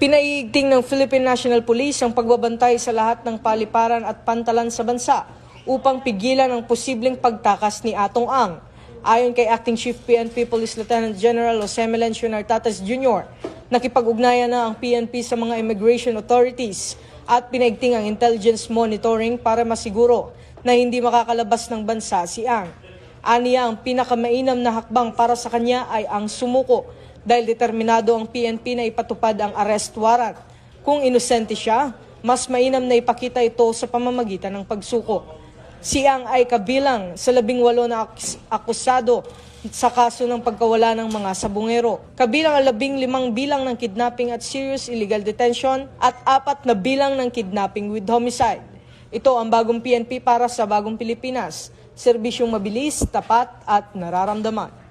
Pinaiigting ng Philippine National Police ang pagbabantay sa lahat ng paliparan at pantalan sa bansa upang pigilan ang posibleng pagtakas ni Atong Ang. Ayon kay Acting Chief PNP Police Lieutenant General Jose Melencio Nartates Jr., nakipag-ugnayan na ang PNP sa mga immigration authorities at pinaigting ang intelligence monitoring para masiguro na hindi makakalabas ng bansa si Ang. Aniya, ang pinakamainam na hakbang para sa kanya ay ang sumuko dahil determinado ang PNP na ipatupad ang arrest warrant. Kung inosente siya, mas mainam na ipakita ito sa pamamagitan ng pagsuko. Si Ang ay kabilang sa 18 na akusado sa kaso ng pagkawala ng mga sabungero. Kabilang ang 15 bilang ng kidnapping at serious illegal detention at 4 na bilang ng kidnapping with homicide. Ito ang bagong PNP para sa bagong Pilipinas. Serbisyong mabilis, tapat at nararamdaman.